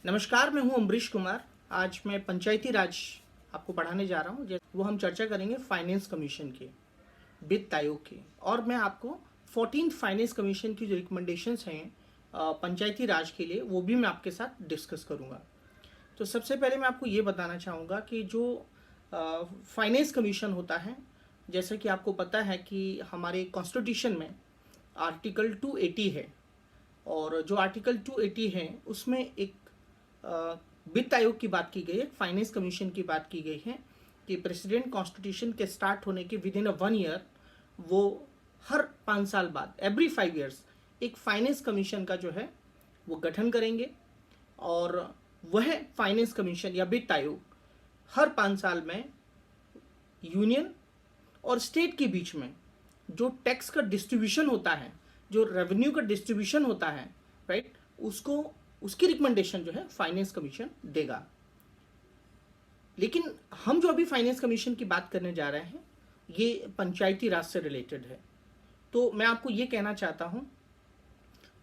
नमस्कार, मैं हूं अमरीश कुमार। आज मैं पंचायती राज आपको पढ़ाने जा रहा हूं। वो हम चर्चा करेंगे फाइनेंस कमीशन के, वित्त आयोग के, और मैं आपको 14th फाइनेंस कमीशन की जो रिकमेंडेशंस हैं पंचायती राज के लिए, वो भी मैं आपके साथ डिस्कस करूंगा। तो सबसे पहले मैं आपको ये बताना चाहूँगा कि जो फाइनेंस कमीशन होता है, जैसे कि आपको पता है कि हमारे कॉन्स्टिट्यूशन में आर्टिकल 280 है, और जो आर्टिकल 280 है उसमें एक वित्त आयोग की बात की गई है, फाइनेंस कमीशन की बात की गई है कि प्रेसिडेंट कॉन्स्टिट्यूशन के स्टार्ट होने के विद इन 1 ईयर वो हर 5 साल बाद, एवरी 5 ईयर्स, एक फाइनेंस कमीशन का जो है वो गठन करेंगे। और वह फाइनेंस कमीशन या वित्त आयोग हर 5 साल में यूनियन और स्टेट के बीच में जो टैक्स का डिस्ट्रीब्यूशन होता है, जो रेवेन्यू का डिस्ट्रीब्यूशन होता है, राइट, उसकी रिकमेंडेशन जो है फाइनेंस कमीशन देगा। लेकिन हम जो अभी फाइनेंस कमीशन की बात करने जा रहे हैं ये पंचायती राज से रिलेटेड है। तो मैं आपको ये कहना चाहता हूं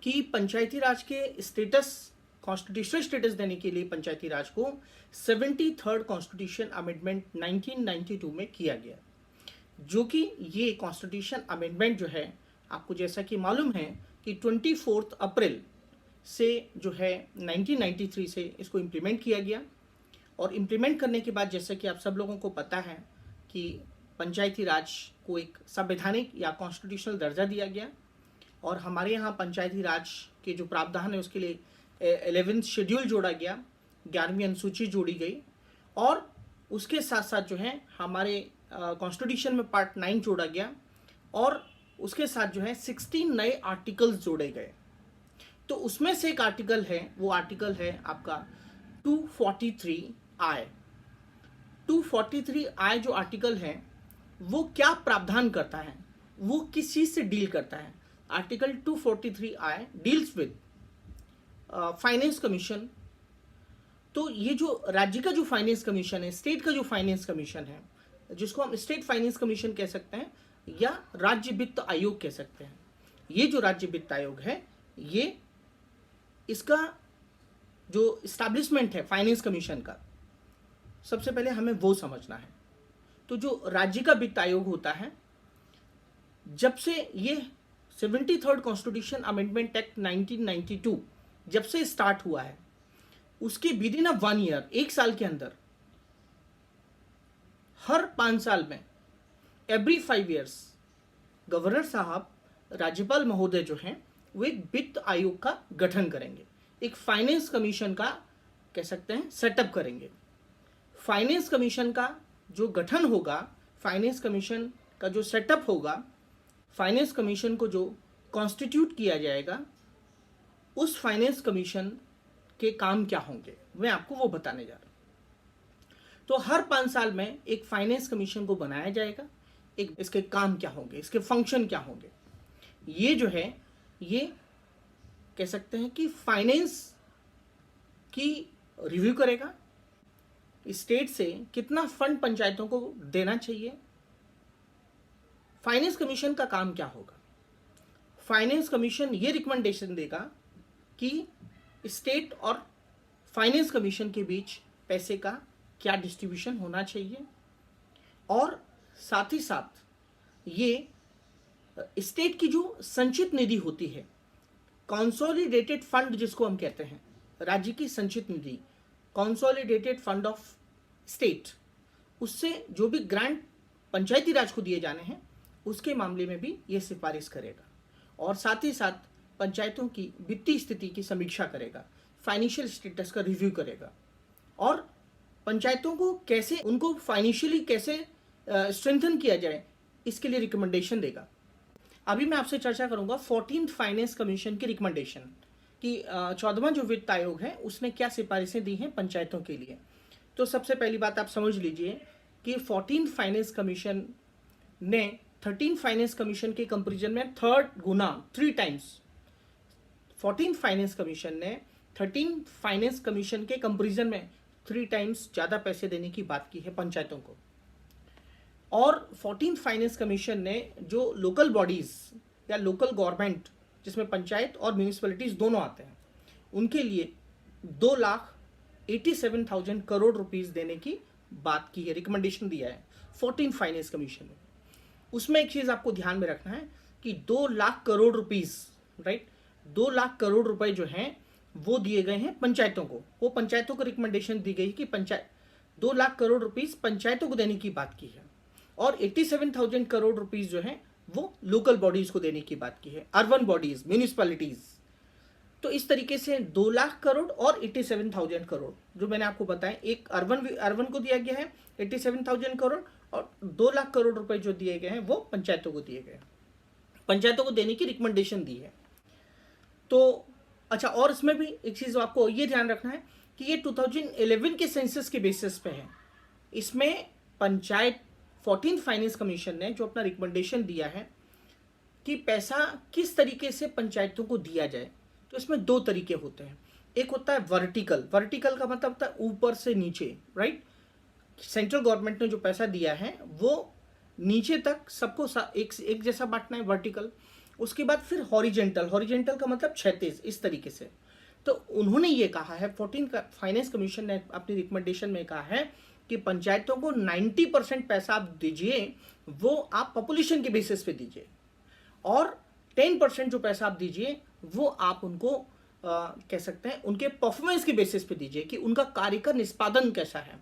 कि पंचायती राज के स्टेटस, कॉन्स्टिट्यूशनल स्टेटस देने के लिए पंचायती राज को 73rd कॉन्स्टिट्यूशन अमेंडमेंट 1992 में किया गया, जो कि ये कॉन्स्टिट्यूशन अमेंडमेंट जो है, आपको जैसा कि मालूम है कि 24 अप्रैल से जो है 1993 से इसको इम्प्लीमेंट किया गया। और इम्प्लीमेंट करने के बाद, जैसे कि आप सब लोगों को पता है कि पंचायती राज को एक संवैधानिक या कॉन्स्टिट्यूशनल दर्जा दिया गया, और हमारे यहाँ पंचायती राज के जो प्रावधान है उसके लिए 11th शेड्यूल जोड़ा गया, 11वीं अनुसूची जोड़ी गई, और उसके साथ साथ जो है हमारे कॉन्स्टिट्यूशन में पार्ट 9 जोड़ा गया, और उसके साथ जो है 16 नए आर्टिकल्स जोड़े गए। तो उसमें से एक आर्टिकल है, वो आर्टिकल है आपका 243I। 243I जो आर्टिकल है वो क्या प्रावधान करता है, वो किस चीज से डील करता है? Article 243I deals with finance commission. तो ये जो राज्य का जो फाइनेंस कमीशन है, स्टेट का जो फाइनेंस कमीशन है, जिसको हम स्टेट फाइनेंस कमीशन कह सकते हैं या राज्य वित्त आयोग कह सकते हैं, ये जो राज्य वित्त आयोग है, ये इसका जो इस्टेब्लिशमेंट है फाइनेंस कमीशन का, सबसे पहले हमें वो समझना है। तो जो राज्य का वित्त आयोग होता है, जब से ये 73rd कॉन्स्टिट्यूशन अमेंडमेंट एक्ट 1992 जब से स्टार्ट हुआ है, उसके विद इन 1 ईयर, 1 साल के अंदर, हर 5 साल में, एवरी 5 ईयर्स, गवर्नर साहब, राज्यपाल महोदय जो हैं, वो एक वित्त आयोग का गठन करेंगे, एक फाइनेंस कमीशन का कह सकते हैं सेटअप करेंगे। फाइनेंस कमीशन का जो गठन होगा, फाइनेंस कमीशन का जो सेटअप होगा, फाइनेंस कमीशन को जो कॉन्स्टिट्यूट किया जाएगा, उस फाइनेंस कमीशन के काम क्या होंगे, मैं आपको वो बताने जा रहा हूं। तो हर 5 साल में एक फाइनेंस कमीशन को बनाया जाएगा, एक इसके काम क्या होंगे, इसके फंक्शन क्या होंगे, ये जो है ये कह सकते हैं कि फाइनेंस की रिव्यू करेगा, स्टेट से कितना फंड पंचायतों को देना चाहिए। फाइनेंस कमीशन का काम क्या होगा? फाइनेंस कमीशन ये रिकमेंडेशन देगा कि स्टेट और फाइनेंस कमीशन के बीच पैसे का क्या डिस्ट्रीब्यूशन होना चाहिए, और साथ ही साथ ये स्टेट की जो संचित निधि होती है, कंसोलिडेटेड फंड जिसको हम कहते हैं, राज्य की संचित निधि, कंसोलिडेटेड फंड ऑफ स्टेट, उससे जो भी ग्रांट पंचायती राज को दिए जाने हैं, उसके मामले में भी ये सिफारिश करेगा, और साथ ही साथ पंचायतों की वित्तीय स्थिति की समीक्षा करेगा, फाइनेंशियल स्टेटस का रिव्यू करेगा, और पंचायतों को कैसे, उनको फाइनेंशियली कैसे स्ट्रेंथन किया जाए, इसके लिए रिकमेंडेशन देगा। अभी मैं आपसे चर्चा करूंगा 14th फाइनेंस कमीशन की रिकमेंडेशन कि 14वां जो वित्त आयोग है उसने क्या सिफारिशें दी हैं पंचायतों के लिए। तो सबसे पहली बात आप समझ लीजिए कि 14th फाइनेंस कमीशन ने 13th फाइनेंस कमीशन के कंपेरिजन में 3 टाइम्स, 14th फाइनेंस कमीशन ने 13th फाइनेंस कमीशन के कंपेरिजन में 3 टाइम्स ज़्यादा पैसे देने की बात की है पंचायतों को। और 14th फाइनेंस कमीशन ने जो लोकल बॉडीज़ या लोकल गवर्नमेंट, जिसमें पंचायत और म्यूनिसिपैलिटीज़ दोनों आते हैं, उनके लिए 2,87,000 करोड़ रुपीस देने की बात की है, रिकमेंडेशन दिया है 14 फाइनेंस कमीशन ने। उसमें एक चीज आपको ध्यान में रखना है कि 2 लाख करोड़ रुपीस, राइट, 2 लाख करोड़ रुपए जो हैं वो दिए गए हैं पंचायतों को। वो पंचायतों को रिकमेंडेशन दी गई कि पंचायत 2 लाख करोड़ रुपीस पंचायतों को देने की बात की है, और 87,000 करोड़ रुपीस जो है वो लोकल बॉडीज को देने की बात की है, अर्बन बॉडीज, म्यूनिसिपैलिटीज। तो इस तरीके से 2 लाख करोड़ और 87,000 करोड़ जो मैंने आपको बताया, एक अर्बन को दिया गया है 87,000 करोड़, और 2 लाख करोड़ रुपए जो दिए गए हैं वो पंचायतों को दिए गए, पंचायतों को देने की रिकमेंडेशन दी है। तो अच्छा, और इसमें भी एक चीज आपको ये ध्यान रखना है कि ये 2011 के सेंसस के बेसिस पे है। इसमें पंचायत 14 फाइनेंस कमीशन ने जो अपना रिकमेंडेशन दिया है कि पैसा किस तरीके से पंचायतों को दिया जाए, तो इसमें 2 तरीके होते हैं। एक होता है वर्टिकल, वर्टिकल का मतलब होता है ऊपर से नीचे, राइट। सेंट्रल गवर्नमेंट ने जो पैसा दिया है वो नीचे तक सबको एक जैसा बांटना है, वर्टिकल। उसके बाद फिर हॉरिजेंटल, हॉरिजेंटल का मतलब क्षैतिज, इस तरीके से। तो उन्होंने ये कहा है, 14 फाइनेंस कमीशन ने अपनी रिकमेंडेशन में कहा है कि पंचायतों को 90% पैसा आप दीजिए वो आप पॉपुलेशन के बेसिस पे दीजिए, और 10% जो पैसा आप दीजिए वो आप उनको कह सकते हैं उनके परफॉर्मेंस के बेसिस पे दीजिए कि उनका कार्य का निष्पादन कैसा है।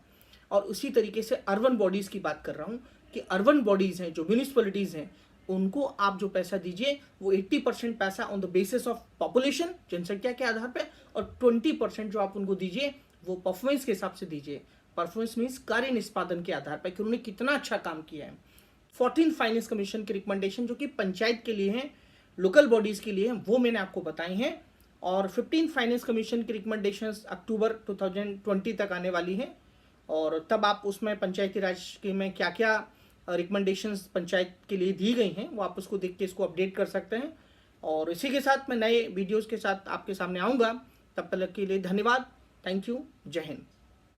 और उसी तरीके से अर्बन बॉडीज की बात कर रहा हूँ कि अर्बन बॉडीज हैं, जो म्यूनिसिपैलिटीज हैं, उनको आप जो पैसा दीजिए वो 80% पैसा on the basis of population, जनसंख्या के आधार पे, और 20% जो आप उनको दीजिए वो परफॉर्मेंस के हिसाब से दीजिए। परफॉर्मेंस मीन्स कार्य निष्पादन के आधार पर कि उन्होंने कितना अच्छा काम किया है। 14 फाइनेंस कमीशन के रिकमेंडेशन जो कि पंचायत के लिए हैं, लोकल बॉडीज के लिए हैं, वो मैंने आपको बताई हैं। और 15 फाइनेंस कमीशन की रिकमेंडेशंस अक्टूबर 2020 तक आने वाली हैं, और तब आप उसमें पंचायती राज के में क्या क्या रिकमेंडेशंस पंचायत के लिए दी गई हैं वो आप उसको देख के इसको अपडेट कर सकते हैं। और इसी के साथ मैं नए वीडियोस के साथ आपके सामने आऊँगा। तब तक के लिए धन्यवाद। Thank you. जय हिंद।